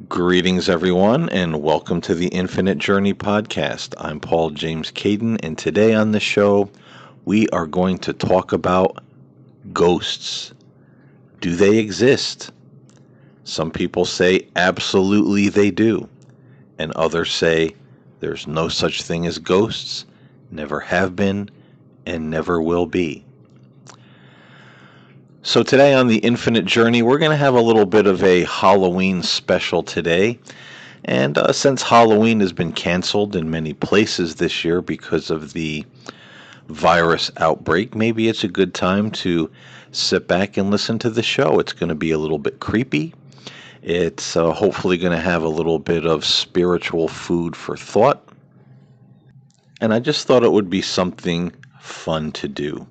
Greetings, everyone, and welcome to the Infinite Journey podcast. I'm Paul James Caden, and today on the show, we are going to talk about ghosts. Do they exist? Some people say absolutely they do, and others say there's no such thing as ghosts, never have been, and never will be. So, today on the Infinite Journey, we're going to have a little bit of a Halloween special today. And since Halloween has been canceled in many places this year because of the virus outbreak, maybe it's a good time to sit back and listen to the show. It's going to be a little bit creepy. It's hopefully going to have a little bit of spiritual food for thought. And I just thought it would be something fun to do.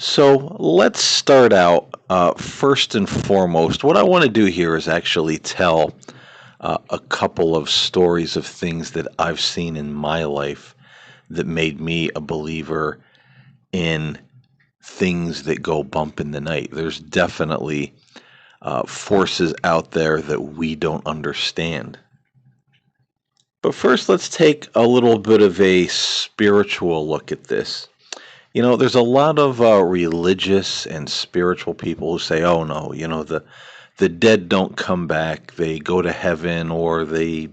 So let's start out first and foremost. What I want to do here is actually tell a couple of stories of things that I've seen in my life that made me a believer in things that go bump in the night. There's definitely forces out there that we don't understand. But first, let's take a little bit of a spiritual look at this. There's a lot of religious and spiritual people who say, "Oh no, the dead don't come back. They go to heaven or they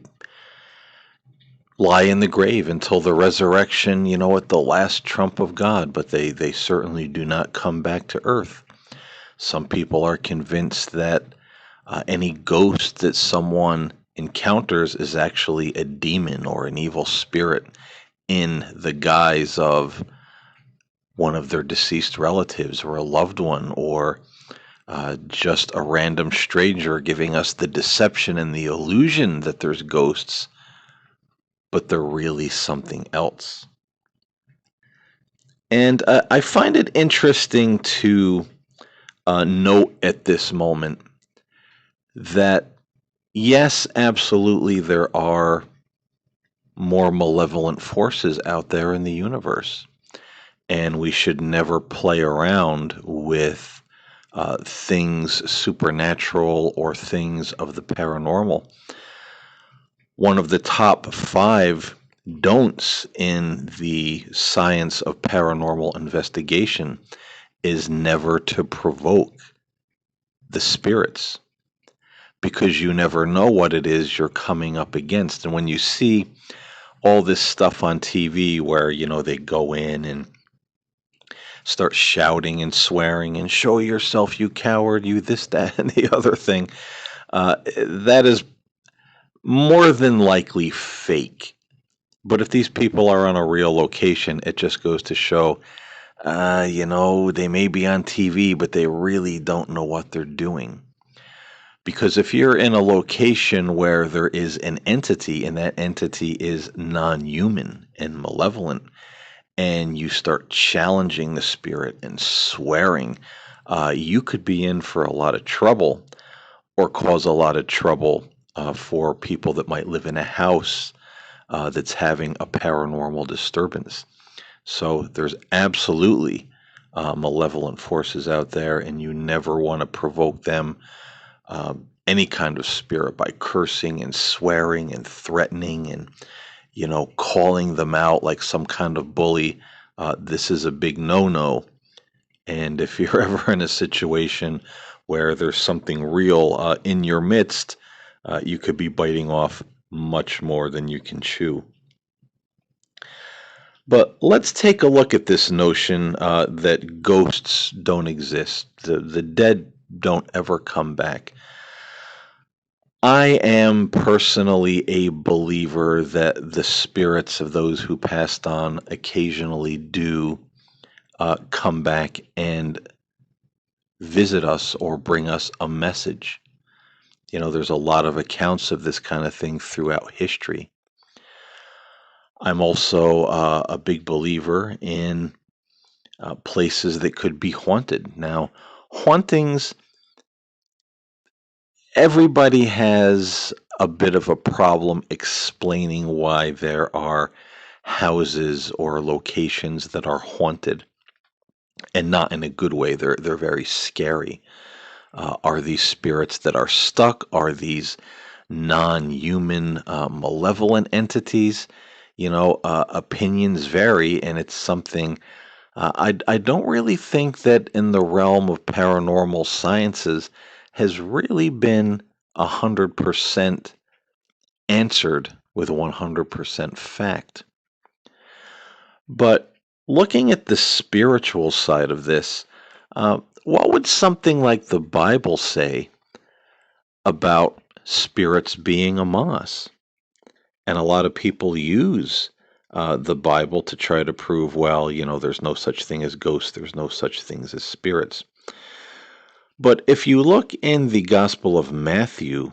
lie in the grave until the resurrection, at the last trump of God, but they certainly do not come back to earth." Some people are convinced that any ghost that someone encounters is actually a demon or an evil spirit in the guise of one of their deceased relatives or a loved one, or just a random stranger giving us the deception and the illusion that there's ghosts, but they're really something else. And I find it interesting to note at this moment that, yes, absolutely, there are more malevolent forces out there in the universe, and we should never play around with things supernatural or things of the paranormal. One of the top 5 don'ts in the science of paranormal investigation is never to provoke the spirits, because you never know what it is you're coming up against. And when you see all this stuff on TV where, they go in and start shouting and swearing and "show yourself, you coward, you this, that, and the other thing," that is more than likely fake. But if these people are on a real location, it just goes to show, they may be on TV, but they really don't know what they're doing. Because if you're in a location where there is an entity and that entity is non-human and malevolent, and you start challenging the spirit and swearing, you could be in for a lot of trouble or cause a lot of trouble for people that might live in a house that's having a paranormal disturbance. So there's absolutely malevolent forces out there, and you never want to provoke them, any kind of spirit, by cursing and swearing and threatening and calling them out like some kind of bully. This is a big no-no. And if you're ever in a situation where there's something real in your midst, you could be biting off much more than you can chew. But let's take a look at this notion that ghosts don't exist. The dead don't ever come back. I am personally a believer that the spirits of those who passed on occasionally do come back and visit us or bring us a message. There's a lot of accounts of this kind of thing throughout history. I'm also a big believer in places that could be haunted. Now, hauntings, everybody has a bit of a problem explaining why there are houses or locations that are haunted, and not in a good way. They're very scary. Are these spirits that are stuck? Are these non-human, malevolent entities. Opinions vary, and it's something I don't really think that in the realm of paranormal sciences has really been 100% answered with 100% fact. But looking at the spiritual side of this, what would something like the Bible say about spirits being among us? And a lot of people use the Bible to try to prove, well, there's no such thing as ghosts, there's no such things as spirits. But if you look in the Gospel of Matthew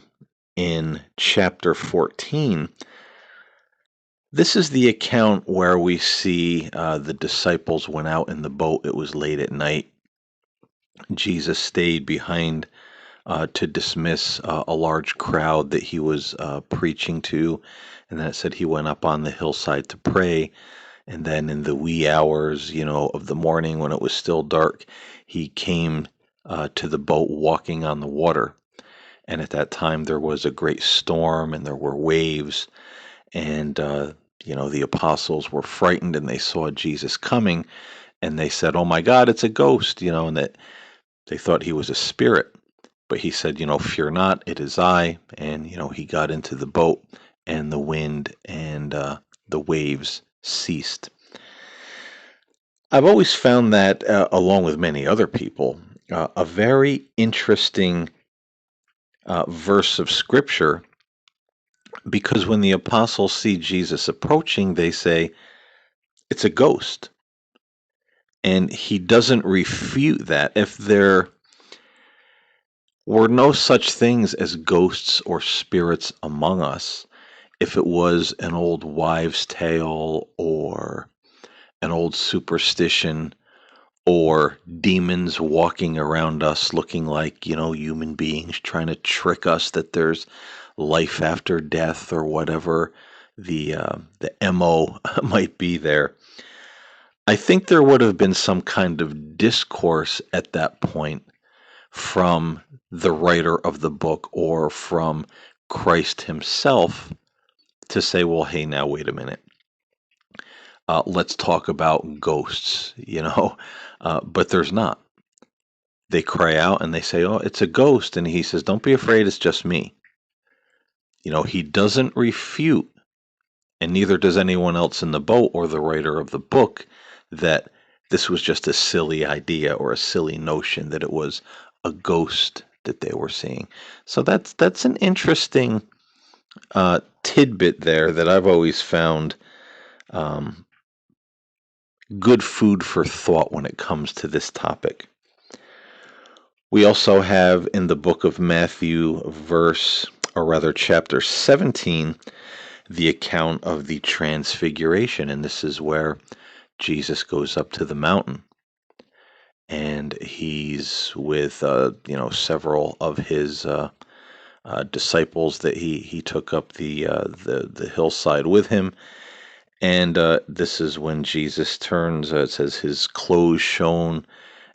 in chapter 14, this is the account where we see the disciples went out in the boat. It was late at night. Jesus stayed behind to dismiss a large crowd that he was preaching to. And then it said he went up on the hillside to pray. And then in the wee hours, of the morning when it was still dark, he came to the boat walking on the water. And at that time, there was a great storm and there were waves. And, the apostles were frightened and they saw Jesus coming and they said, "Oh my God, it's a ghost," and that they thought he was a spirit. But he said, "Fear not, it is I." And, he got into the boat and the wind and the waves ceased. I've always found that, along with many other people, a very interesting verse of scripture, because when the apostles see Jesus approaching, they say, "It's a ghost." And he doesn't refute that. If there were no such things as ghosts or spirits among us, if it was an old wives' tale or an old superstition or demons walking around us looking like, human beings trying to trick us that there's life after death or whatever the MO might be there. I think there would have been some kind of discourse at that point from the writer of the book or from Christ himself to say, well, hey, now wait a minute. Let's talk about ghosts, but there's not. They cry out and they say, "Oh, it's a ghost." And he says, "Don't be afraid, it's just me." He doesn't refute, and neither does anyone else in the boat or the writer of the book, that this was just a silly idea or a silly notion, that it was a ghost that they were seeing. So that's an interesting tidbit there that I've always found good food for thought when it comes to this topic. We also have in the book of Matthew, chapter 17, the account of the transfiguration. And this is where Jesus goes up to the mountain. And he's with, several of his disciples that he took up the hillside with him. And this is when Jesus turns. It says his clothes shone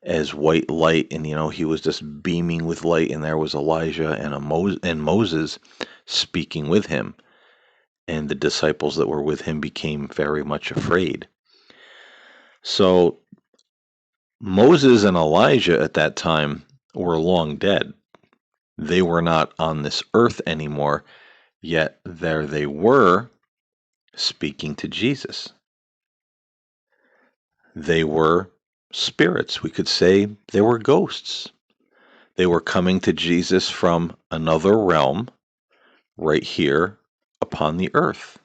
as white light, and he was just beaming with light. And there was Elijah and Moses speaking with him, and the disciples that were with him became very much afraid. So Moses and Elijah at that time were long dead. They were not on this earth anymore, yet there they were speaking to Jesus. They were spirits. We could say they were ghosts. They were coming to Jesus from another realm right here upon the earth.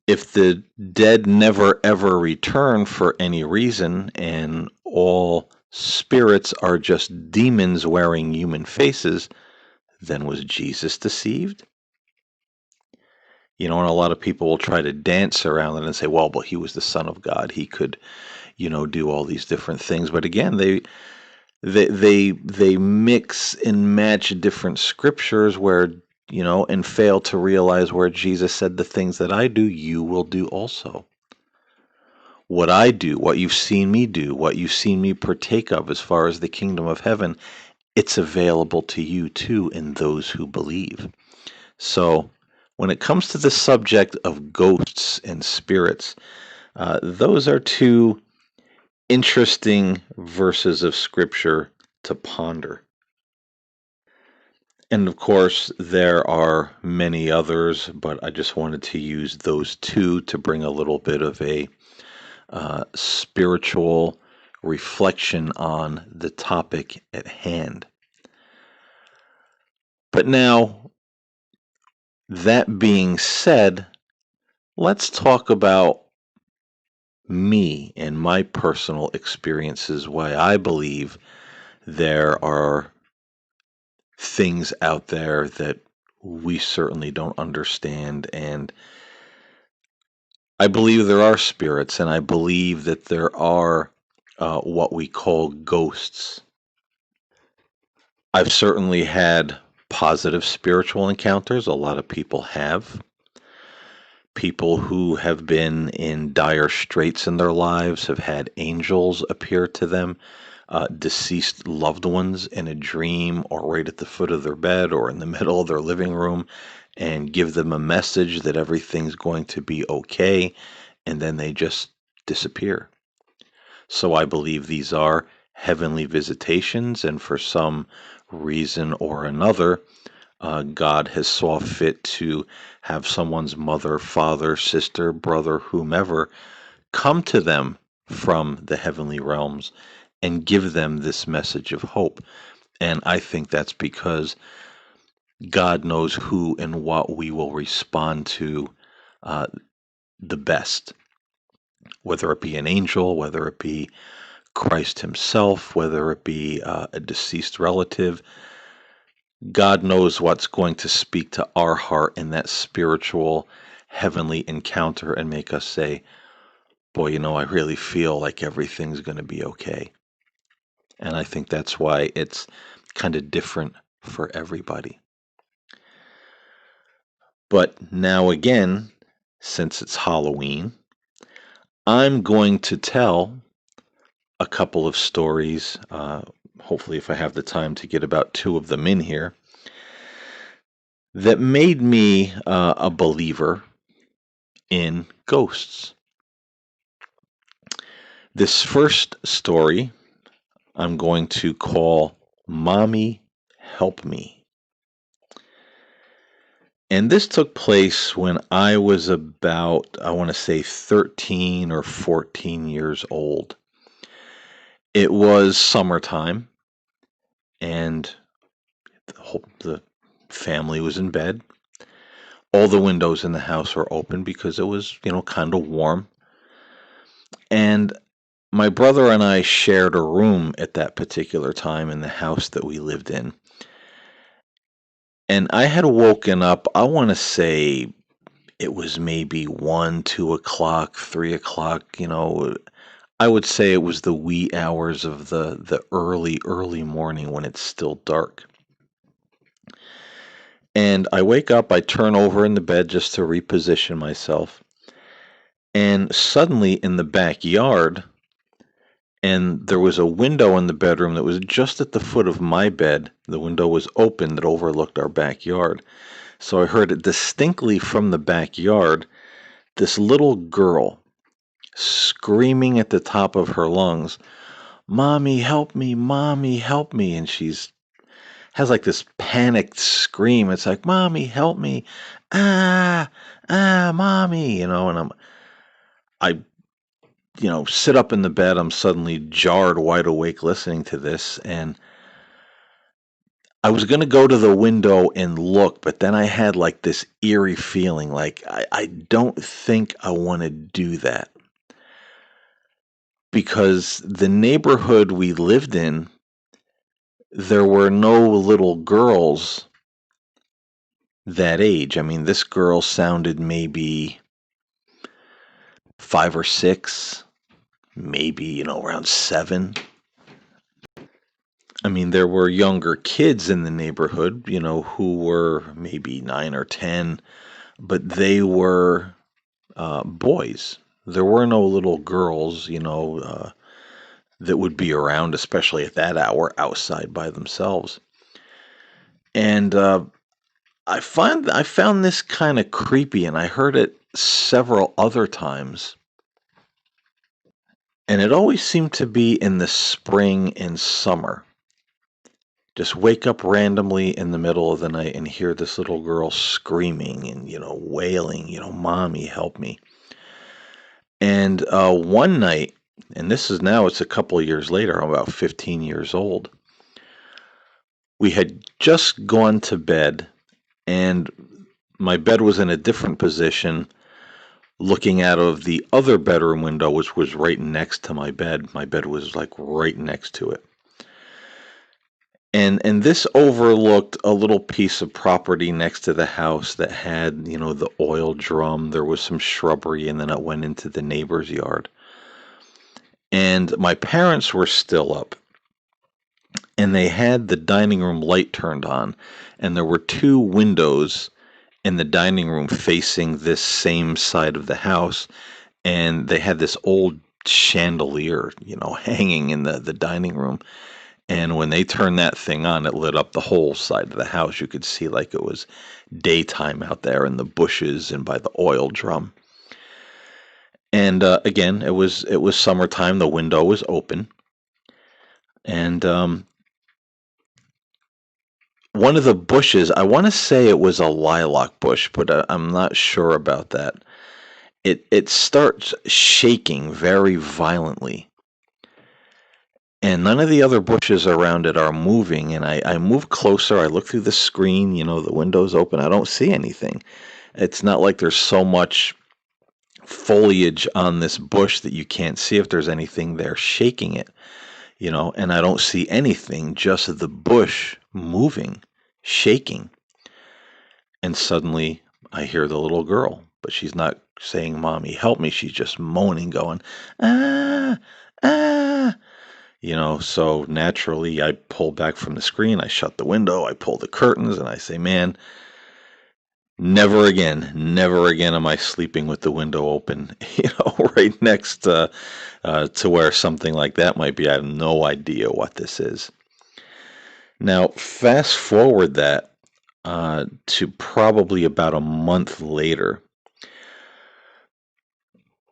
If the dead never ever return for any reason, and all spirits are just demons wearing human faces, then was Jesus deceived? And a lot of people will try to dance around it and say, well, but he was the Son of God. He could, do all these different things. But again, they mix and match different scriptures where, and fail to realize where Jesus said, the things that I do, you will do also. What I do, what you've seen me do, what you've seen me partake of as far as the kingdom of heaven, it's available to you too in those who believe. So, when it comes to the subject of ghosts and spirits, those are two interesting verses of scripture to ponder. And of course, there are many others, but I just wanted to use those two to bring a little bit of a spiritual reflection on the topic at hand. But now, that being said, let's talk about me and my personal experiences, why I believe there are things out there that we certainly don't understand. And I believe there are spirits, and I believe that there are what we call ghosts. I've certainly had positive spiritual encounters. A lot of people have. People who have been in dire straits in their lives have had angels appear to them, deceased loved ones in a dream or right at the foot of their bed or in the middle of their living room, and give them a message that everything's going to be okay, and then they just disappear. So I believe these are heavenly visitations, and for some reason or another, God has saw fit to have someone's mother, father, sister, brother, whomever, come to them from the heavenly realms and give them this message of hope. And I think that's because God knows who and what we will respond to uh, the best, whether it be an angel, whether it be Christ Himself, whether it be a deceased relative. God knows what's going to speak to our heart in that spiritual, heavenly encounter and make us say, boy, I really feel like everything's going to be okay. And I think that's why it's kind of different for everybody. But now again, since it's Halloween, I'm going to tell a couple of stories. Hopefully, if I have the time to get about two of them in here, that made me a believer in ghosts. This first story I'm going to call Mommy Help Me. And this took place when I was about, I want to say 13 or 14 years old. It was summertime, and the family was in bed. All the windows in the house were open because it was, kind of warm. And my brother and I shared a room at that particular time in the house that we lived in. And I had woken up, I want to say it was maybe 1, 2 o'clock, 3 o'clock, I would say it was the wee hours of the early morning when it's still dark. And I wake up, I turn over in the bed just to reposition myself. And suddenly in the backyard, and there was a window in the bedroom that was just at the foot of my bed. The window was open that overlooked our backyard. So I heard it distinctly from the backyard, this little girl screaming at the top of her lungs, "Mommy, help me, Mommy, help me." And she's has like this panicked scream. It's like, "Mommy, help me. Ah, Mommy," and I sit up in the bed. I'm suddenly jarred wide awake listening to this, and I was going to go to the window and look, but then I had like this eerie feeling like I don't think I want to do that, because the neighborhood we lived in, there were no little girls that age. I mean, this girl sounded maybe 5 or 6, maybe, around 7. I mean, there were younger kids in the neighborhood, who were maybe 9 or 10, but they were boys. There were no little girls, that would be around, especially at that hour, outside by themselves. And I found this kind of creepy, and I heard it several other times. And it always seemed to be in the spring and summer. Just wake up randomly in the middle of the night and hear this little girl screaming and, wailing, "Mommy, help me." And one night, and it's a couple of years later, I'm about 15 years old. We had just gone to bed, and my bed was in a different position, looking out of the other bedroom window, which was right next to my bed. My bed was like right next to it. And this overlooked a little piece of property next to the house that had, the oil drum. There was some shrubbery, and then it went into the neighbor's yard. And my parents were still up, and they had the dining room light turned on, and there were two windows in the dining room facing this same side of the house, and they had this old chandelier, hanging in the dining room. And when they turned that thing on, it lit up the whole side of the house. You could see like it was daytime out there in the bushes and by the oil drum. And again, it was summertime. The window was open, and one of the bushes, I want to say it was a lilac bush, but I'm not sure about that. It starts shaking very violently, and none of the other bushes around it are moving. And I move closer. I look through the screen. The window's open. I don't see anything. It's not like there's so much foliage on this bush that you can't see if there's anything there shaking it. And I don't see anything, just the bush moving, shaking. And suddenly I hear the little girl, but she's not saying, "Mommy, help me." She's just moaning, going, "Ah, ah." So naturally I pull back from the screen, I shut the window, I pull the curtains, and I say, "Man, never again am I sleeping with the window open, right next to where something like that might be." I have no idea what this is. Now, fast forward that to probably about a month later.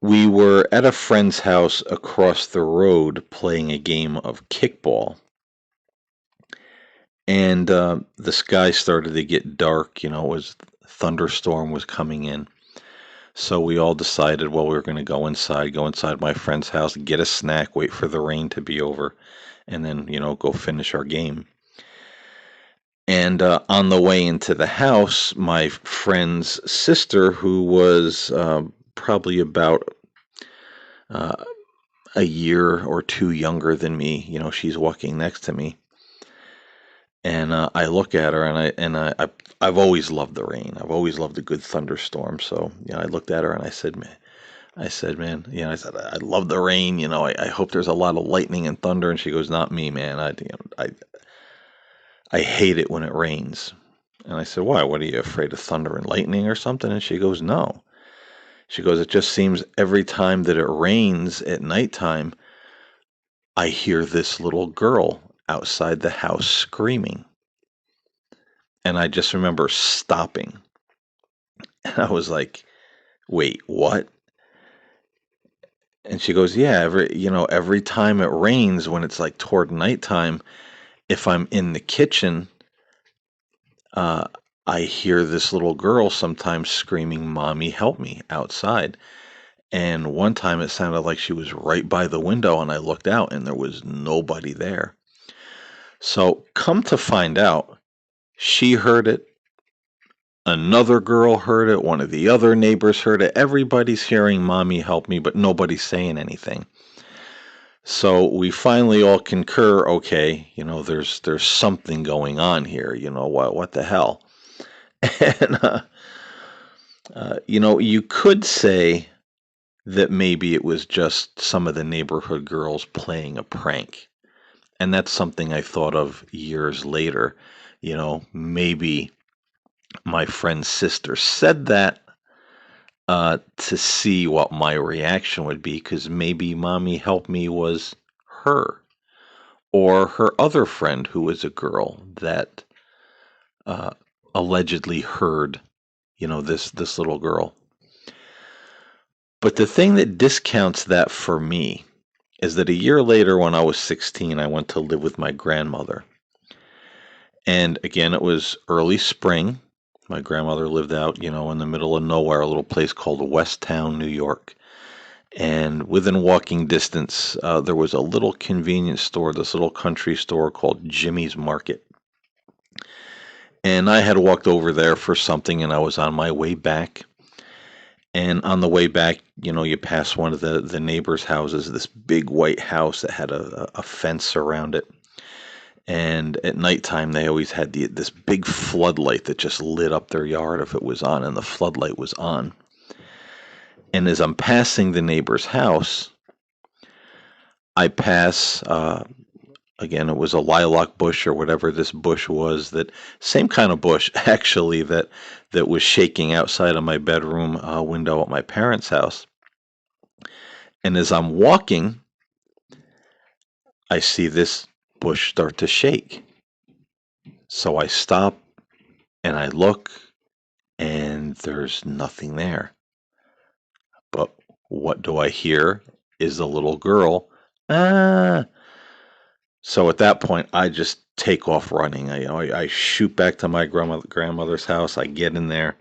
We were at a friend's house across the road playing a game of kickball. And the sky started to get dark, it was thunderstorm was coming in. So we all decided, well, we were going to go inside my friend's house, get a snack, wait for the rain to be over, and then, go finish our game. And on the way into the house, my friend's sister, who was probably about uh, a year or two younger than me, she's walking next to me. And I look at her, I've always loved the rain. I've always loved a good thunderstorm. So I looked at her and I said, "Man, I love the rain. I hope there's a lot of lightning and thunder." And she goes, "Not me, man. I hate it when it rains." And I said, "Why? What, are you afraid of thunder and lightning or something?" And she goes, "No." She goes, "It just seems every time that it rains at nighttime, I hear this little girl outside the house screaming." And I just remember stopping. And I was like, "Wait, what?" And she goes, "Yeah, every time it rains, when it's like toward nighttime, if I'm in the kitchen, uh, I hear this little girl sometimes screaming, 'Mommy, help me,' outside." And one time it sounded like she was right by the window, and I looked out and there was nobody there. So come to find out, she heard it. Another girl heard it. One of the other neighbors heard it. Everybody's hearing, "Mommy, help me," but nobody's saying anything. So we finally all concur, okay, there's something going on here. What the hell? And you could say that maybe it was just some of the neighborhood girls playing a prank. And that's something I thought of years later. Maybe my friend's sister said that to see what my reaction would be, because maybe "Mommy, help me" was her or her other friend who was a girl that uh, allegedly heard, this little girl. But the thing that discounts that for me is that a year later, when I was 16, I went to live with my grandmother. And again, it was early spring. My grandmother lived out, in the middle of nowhere, a little place called Westtown, New York. And within walking distance, there was a little convenience store, this little country store called Jimmy's Market. And I had walked over there for something, and I was on my way back. And on the way back, you pass one of the neighbors' houses, this big white house that had a fence around it. And at nighttime, they always had this big floodlight that just lit up their yard if it was on, and the floodlight was on. And as I'm passing the neighbor's house, I pass, again, it was a lilac bush or whatever this bush was, that same kind of bush, actually, that was shaking outside of my bedroom window at my parents' house. And as I'm walking, I see this bush start to shake. So I stop and I look, and there's nothing there. But what do I hear is the little girl, ah. So at that point, I just take off running. I shoot back to my grandmother's house. I get in there,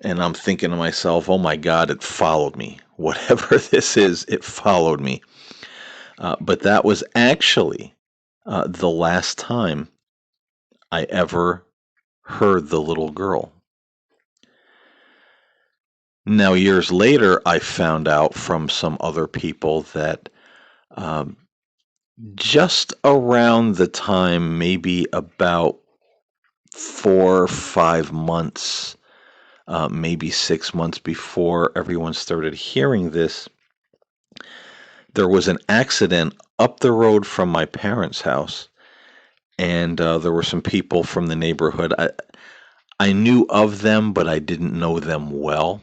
and I'm thinking to myself, oh my God, it followed me. Whatever this is, it followed me. But that was actually the last time I ever heard the little girl. Now, years later, I found out from some other people that um, just around the time, maybe about 4 or 5 months, maybe 6 months before everyone started hearing this, there was an accident up the road from my parents' house, and there were some people from the neighborhood. I knew of them, but I didn't know them well.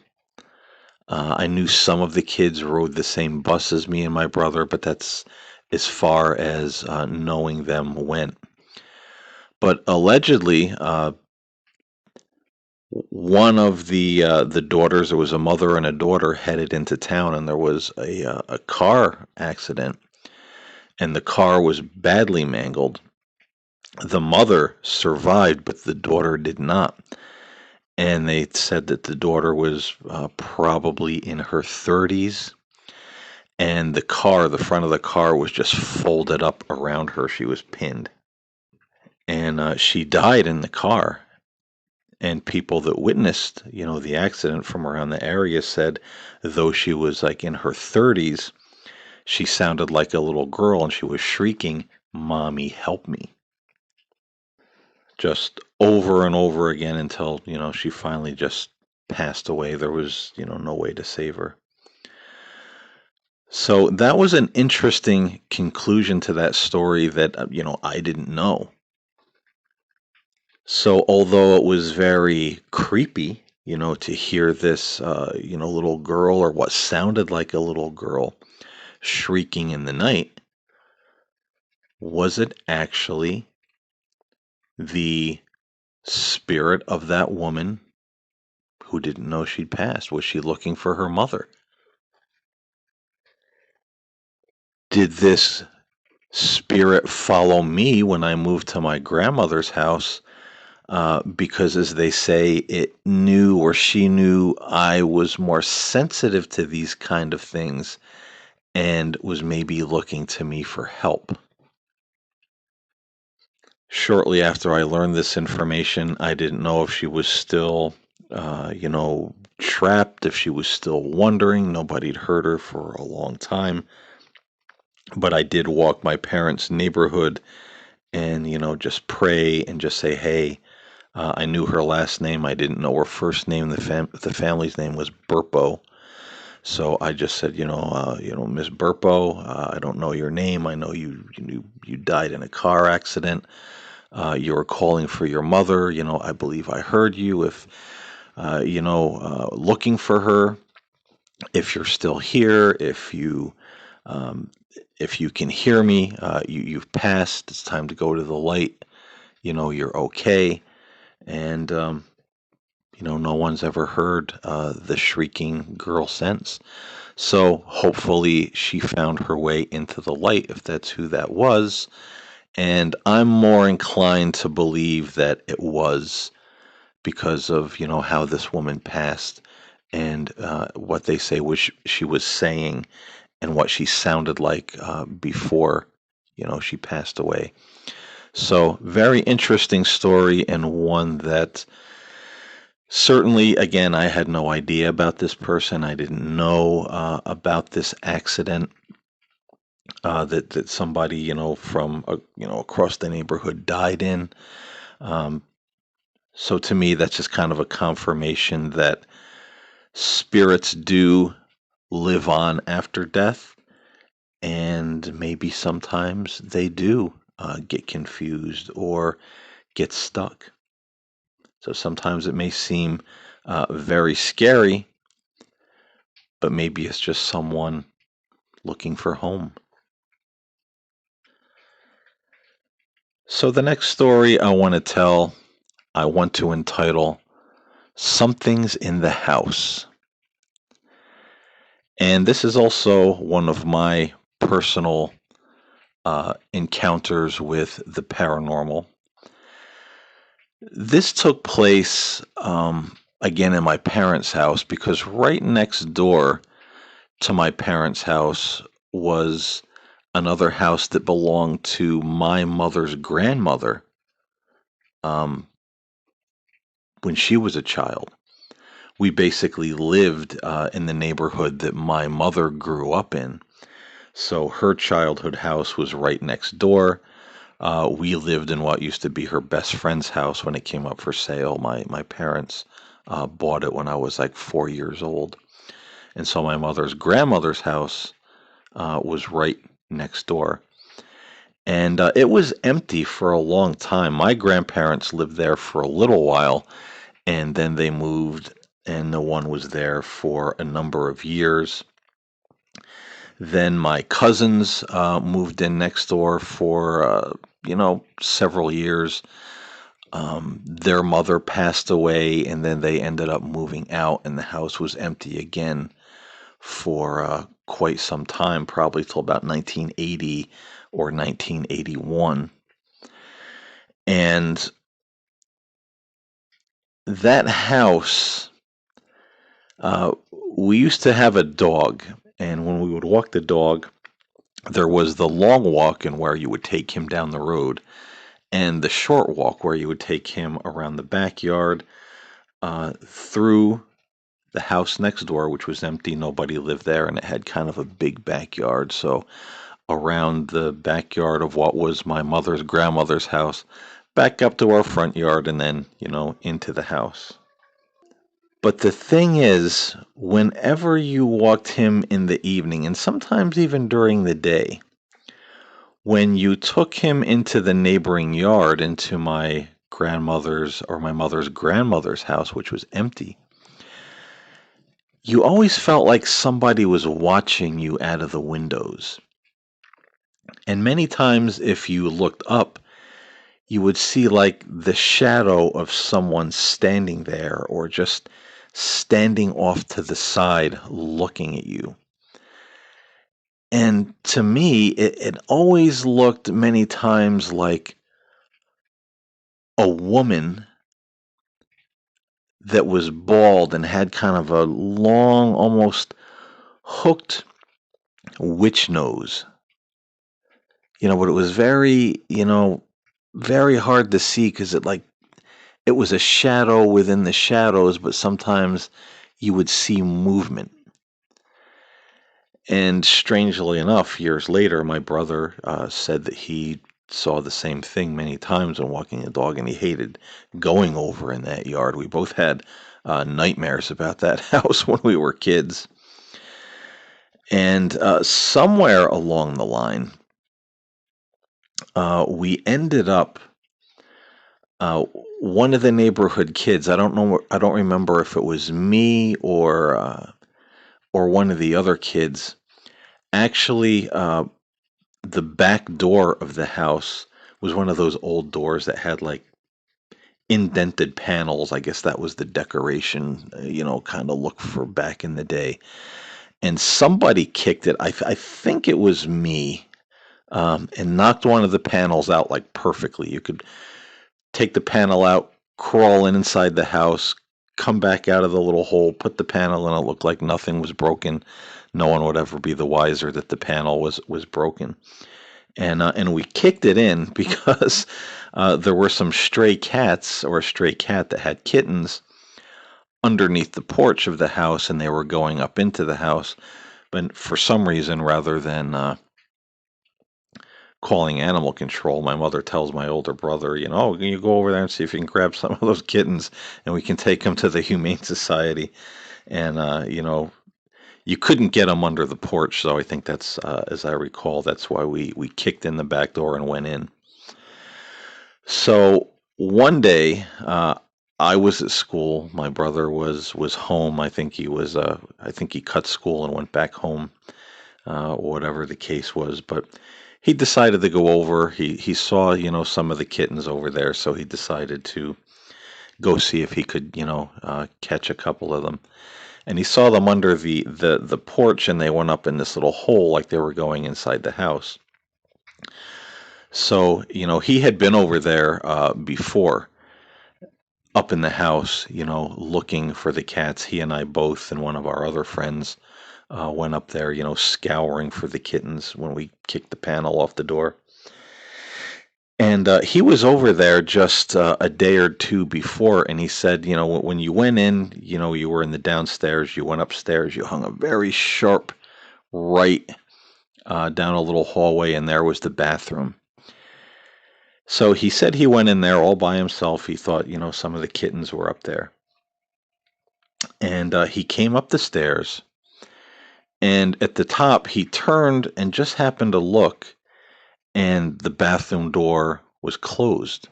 I knew some of the kids rode the same bus as me and my brother, but that's as far as knowing them went. But allegedly, one of the daughters, there was a mother and a daughter headed into town, and there was a car accident, and the car was badly mangled. The mother survived, but the daughter did not. And they said that the daughter was probably in her 30s, and the front of the car was just folded up around her. She was pinned, and she died in the car. And people that witnessed, the accident from around the area said, though she was like in her 30s, she sounded like a little girl, and she was shrieking, "Mommy, help me." Just over and over again until, she finally just passed away. There was, no way to save her. So that was an interesting conclusion to that story that, I didn't know. So although it was very creepy, to hear this, little girl, or what sounded like a little girl, shrieking in the night, was it actually the spirit of that woman who didn't know she'd passed? Was she looking for her mother? Did this spirit follow me when I moved to my grandmother's house? Because, as they say, it knew, or she knew, I was more sensitive to these kind of things, and was maybe looking to me for help. Shortly after I learned this information, I didn't know if she was still, trapped, if she was still wandering. Nobody'd heard her for a long time. But I did walk my parents' neighborhood and, just pray and just say, hey, I knew her last name. I didn't know her first name. The family's name was Burpo. So I just said, Miss Burpo, I don't know your name. I know you died in a car accident. You were calling for your mother. I believe I heard you. If looking for her, if you're still here, if you Um, if you can hear me, you've passed. It's time to go to the light. You're okay. And, no one's ever heard the shrieking girl since. So hopefully she found her way into the light, if that's who that was. And I'm more inclined to believe that it was because of, how this woman passed and what they say was she was saying and what she sounded like before, she passed away. So, very interesting story, and one that certainly, again, I had no idea about this person. I didn't know about this accident that somebody, from across the neighborhood died in. Um, so to me, that's just kind of a confirmation that spirits do live on after death, and maybe sometimes they do get confused or get stuck. So sometimes it may seem very scary, but maybe it's just someone looking for home. So the next story I want to tell, I want to entitle Something's in the House. And this is also one of my personal encounters with the paranormal. This took place again in my parents' house, because right next door to my parents' house was another house that belonged to my mother's grandmother um, when she was a child. We basically lived in the neighborhood that my mother grew up in. So her childhood house was right next door. We lived in what used to be her best friend's house when it came up for sale. My parents bought it when I was like 4 years old. And so my mother's grandmother's house was right next door. And it was empty for a long time. My grandparents lived there for a little while, and then they moved, and no one was there for a number of years. Then my cousins moved in next door for, several years. Their mother passed away, and then they ended up moving out, and the house was empty again for quite some time, probably till about 1980 or 1981. And that house, uh, we used to have a dog, and when we would walk the dog, there was the long walk and where you would take him down the road, and the short walk where you would take him around the backyard, through the house next door, which was empty. Nobody lived there, and it had kind of a big backyard. So around the backyard of what was my mother's grandmother's house, back up to our front yard, and then, into the house. But the thing is, whenever you walked him in the evening, and sometimes even during the day, when you took him into the neighboring yard, into my grandmother's or my mother's grandmother's house, which was empty, you always felt like somebody was watching you out of the windows. And many times, if you looked up, you would see like the shadow of someone standing there, or just standing off to the side looking at you. And to me, it always looked many times like a woman that was bald and had kind of a long, almost hooked witch nose. But it was very, very hard to see, because it was a shadow within the shadows, but sometimes you would see movement. And strangely enough, years later, my brother said that he saw the same thing many times when walking the dog, and he hated going over in that yard. We both had nightmares about that house when we were kids. And somewhere along the line, we ended up, uh, one of the neighborhood kids. I don't know. I don't remember if it was me or one of the other kids, Actually, the back door of the house was one of those old doors that had like indented panels. I guess that was the decoration, kind of look for back in the day. And somebody kicked it. I think it was me, and knocked one of the panels out like perfectly. You could take the panel out, crawl in inside the house, come back out of the little hole, put the panel in. It looked like nothing was broken. No one would ever be the wiser that the panel was broken. And we kicked it in because there were some stray cats or a stray cat that had kittens underneath the porch of the house, and they were going up into the house. But for some reason, rather than calling animal control, my mother tells my older brother, oh, can you go over there and see if you can grab some of those kittens and we can take them to the Humane Society. And, you couldn't get them under the porch. So I think that's, as I recall, that's why we kicked in the back door and went in. So one day, I was at school. My brother was home. I think he cut school and went back home, whatever the case was. But he decided to go over. He saw, some of the kittens over there, so he decided to go see if he could, catch a couple of them. And he saw them under the porch, and they went up in this little hole like they were going inside the house. So, he had been over there before, up in the house, looking for the cats. He and I both, and one of our other friends, went up there, scouring for the kittens when we kicked the panel off the door. And he was over there just a day or two before, and he said, when you went in, you were in the downstairs, you went upstairs, you hung a very sharp right down a little hallway, and there was the bathroom. So he said he went in there all by himself. He thought, some of the kittens were up there. And he came up the stairs, and at the top, he turned and just happened to look, and the bathroom door was closed.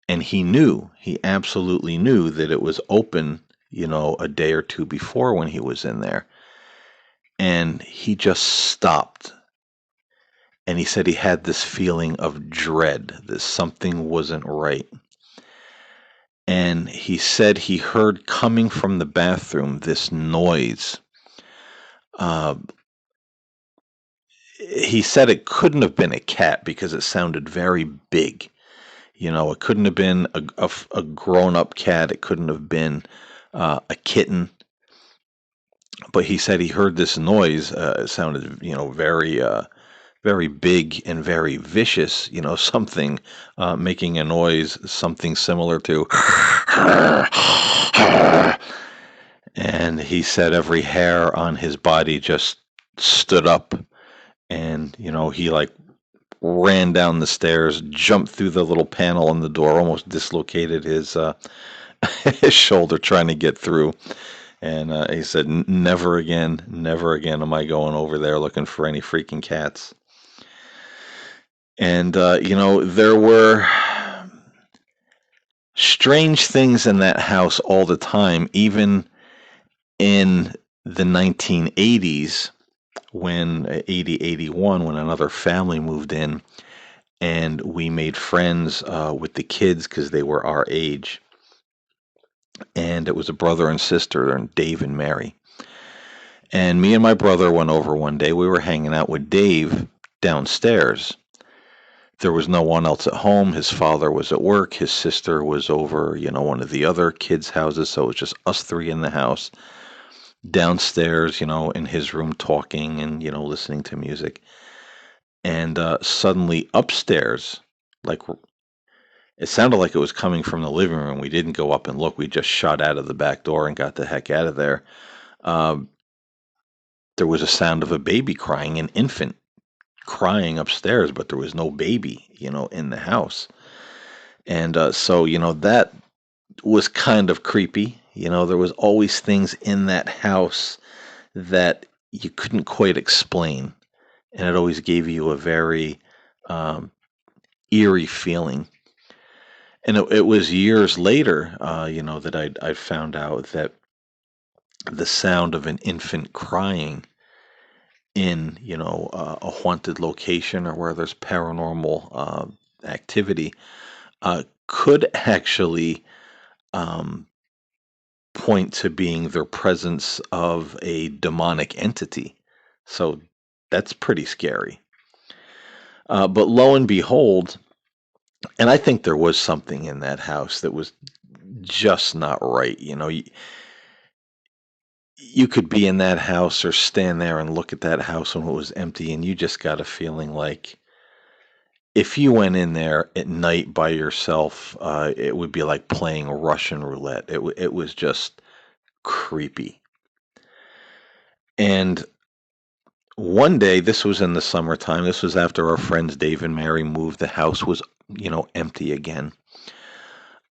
And he absolutely knew that it was open, a day or two before when he was in there. And he just stopped. And he said he had this feeling of dread, that something wasn't right. And he said he heard coming from the bathroom this noise. Uh, he said it couldn't have been a cat because it sounded very big. It couldn't have been a grown-up cat. It couldn't have been a kitten. But he said he heard this noise. It sounded, very big and very vicious. Something making a noise, something similar to. And he said every hair on his body just stood up, and he like ran down the stairs, jumped through the little panel in the door, almost dislocated his his shoulder trying to get through. And he said, never again am I going over there looking for any freaking cats. And, there were strange things in that house all the time, even in the 1980s, when 81, when another family moved in, and we made friends with the kids because they were our age. And it was a brother and sister, and Dave and Mary. And me and my brother went over one day. We were hanging out with Dave downstairs. There was no one else at home. His father was at work. His sister was over, one of the other kids' houses. So it was just us three in the house. Downstairs, in his room talking and, listening to music. And suddenly upstairs, like it sounded like it was coming from the living room. We didn't go up and look. We just shot out of the back door and got the heck out of there. There was a sound of a baby crying, an infant crying upstairs, but there was no baby, in the house. And so, that was kind of creepy. There was always things in that house that you couldn't quite explain. And it always gave you a very eerie feeling. And it was years later, that I found out that the sound of an infant crying in, a haunted location or where there's paranormal activity, could actually um, point to being the presence of a demonic entity. So that's pretty scary. But lo and behold, and I think there was something in that house that was just not right. You could be in that house or stand there and look at that house when it was empty, and you just got a feeling like if you went in there at night by yourself, it would be like playing Russian roulette. It was just creepy. And one day, this was in the summertime. This was after our friends Dave and Mary moved. The house was, empty again.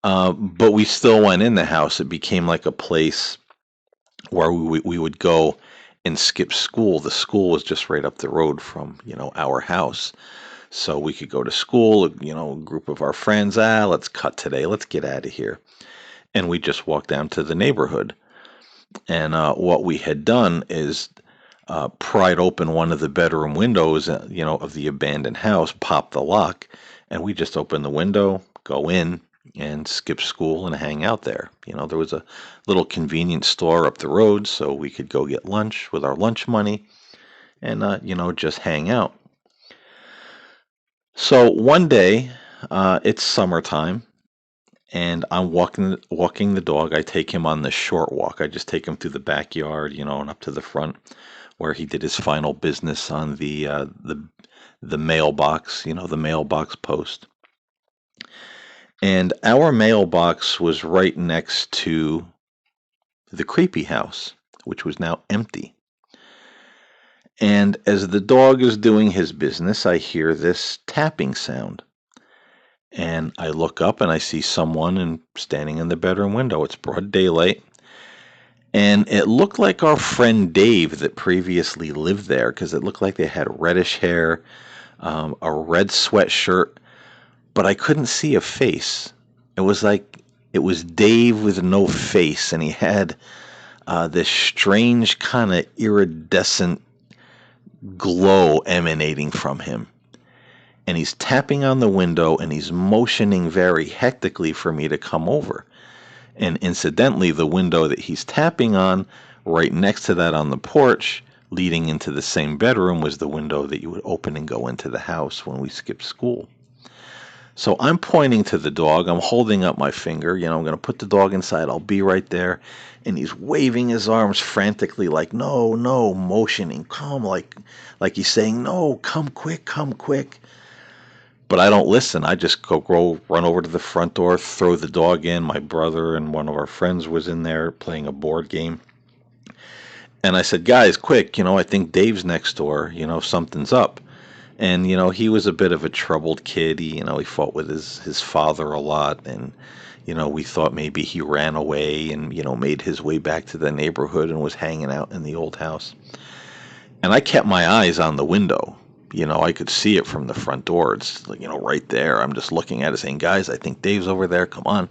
But we still went in the house. It became like a place where we would go and skip school. The school was just right up the road from, our house. So we could go to school, a group of our friends, let's cut today. Let's get out of here. And we just walked down to the neighborhood. And what we had done is pried open one of the bedroom windows, of the abandoned house, popped the lock, and we just opened the window, go in, and skip school and hang out there. There was a little convenience store up the road, so we could go get lunch with our lunch money and, just hang out. So one day, it's summertime, and I'm walking the dog. I take him on the short walk. I just take him through the backyard, and up to the front where he did his final business on the mailbox, the mailbox post. And our mailbox was right next to the creepy house, which was now empty. And as the dog is doing his business, I hear this tapping sound. And I look up and I see someone standing in the bedroom window. It's broad daylight. And it looked like our friend Dave that previously lived there because it looked like they had reddish hair, a red sweatshirt, but I couldn't see a face. It was like it was Dave with no face, and he had this strange kind of iridescent glow emanating from him. And he's tapping on the window and he's motioning very hectically for me to come over. And incidentally, the window that he's tapping on, right next to that on the porch, leading into the same bedroom, was the window that you would open and go into the house when we skipped school. So I'm pointing to the dog. I'm holding up my finger. I'm going to put the dog inside. I'll be right there. And he's waving his arms frantically, like, no, no, motioning, come, like he's saying, no, come quick, come quick. But I don't listen. I just go run over to the front door, throw the dog in. My brother and one of our friends was in there playing a board game. And I said, guys, quick, I think Dave's next door. Something's up. And, he was a bit of a troubled kid. He fought with his father a lot. And, we thought maybe he ran away and, made his way back to the neighborhood and was hanging out in the old house. And I kept my eyes on the window. I could see it from the front door. It's, right there. I'm just looking at it saying, guys, I think Dave's over there. Come on.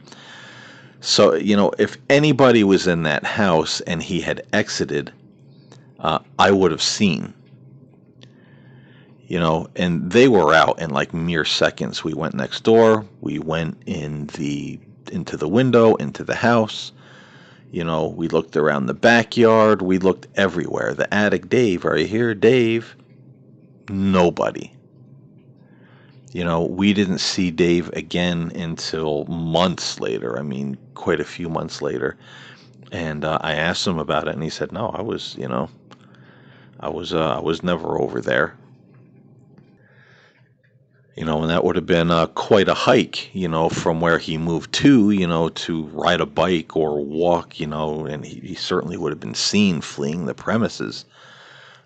So, if anybody was in that house and he had exited, I would have seen. And they were out in like mere seconds. We went next door. We went into the window, into the house. We looked around the backyard. We looked everywhere. The attic, Dave, are you here, Dave? Nobody. We didn't see Dave again until months later. I mean, quite a few months later. And I asked him about it, and he said, "No, I was never over there." And that would have been quite a hike, from where he moved to ride a bike or walk, and he certainly would have been seen fleeing the premises.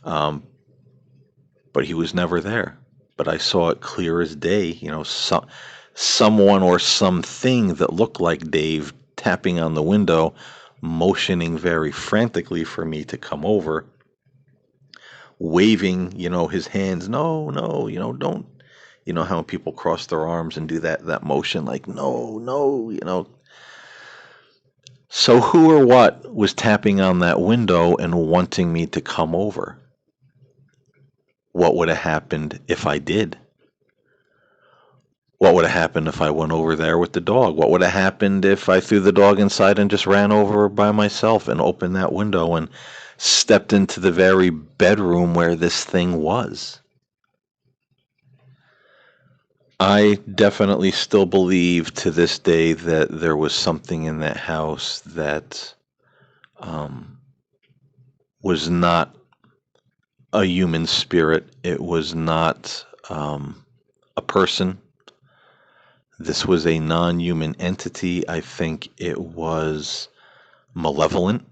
Um, but he was never there. But I saw it clear as day, someone or something that looked like Dave tapping on the window, motioning very frantically for me to come over, waving, his hands, no, no, don't. How people cross their arms and do that motion, like, no, no. So who or what was tapping on that window and wanting me to come over? What would have happened if I did? What would have happened if I went over there with the dog? What would have happened if I threw the dog inside and just ran over by myself and opened that window and stepped into the very bedroom where this thing was? I definitely still believe to this day that there was something in that house that um, was not a human spirit. It was not a person. This was a non human entity. I think it was malevolent.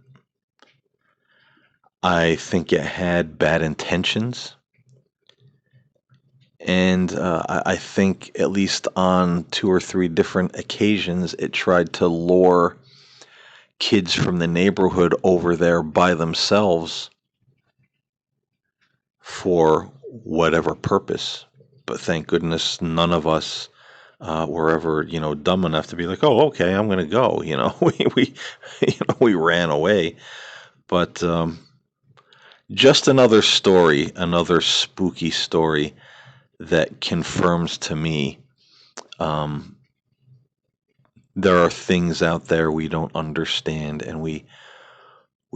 I think it had bad intentions. And I think, at least on two or three different occasions, it tried to lure kids from the neighborhood over there by themselves for whatever purpose. But thank goodness none of us were ever, dumb enough to be like, "Oh, okay, I'm going to go." We ran away. But just another story, another spooky story that confirms to me um, there are things out there we don't understand, and we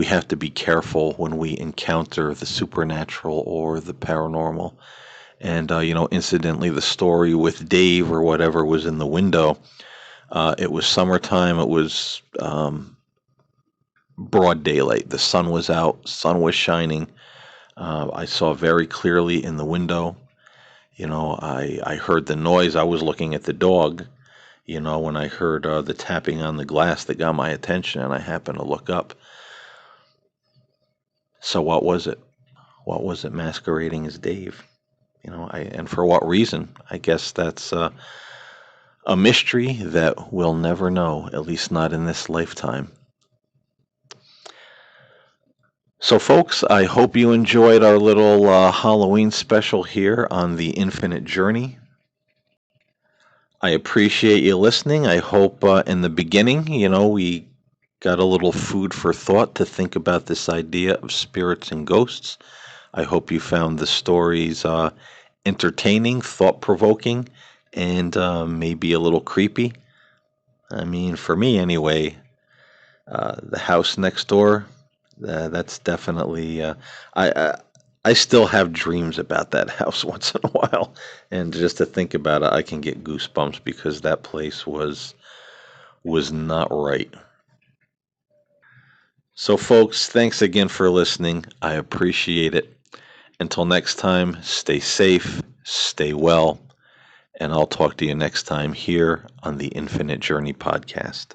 have to be careful when we encounter the supernatural or the paranormal. And incidentally, the story with Dave or whatever was in the window. It was summertime. It was broad daylight. The sun was out. Sun was shining. I saw very clearly in the window. I heard the noise. I was looking at the dog. When I heard the tapping on the glass that got my attention, and I happened to look up. So what was it? What was it masquerading as Dave? And for what reason? I guess that's a mystery that we'll never know, at least not in this lifetime. So, folks, I hope you enjoyed our little Halloween special here on the Infinite Journey. I appreciate you listening. I hope in the beginning, we got a little food for thought to think about this idea of spirits and ghosts. I hope you found the stories entertaining, thought provoking, and maybe a little creepy. I mean, for me anyway, the house next door, that's definitely. I still have dreams about that house once in a while, and just to think about it, I can get goosebumps because that place was not right. So, folks, thanks again for listening. I appreciate it. Until next time, stay safe, stay well, and I'll talk to you next time here on the Infinite Journey podcast.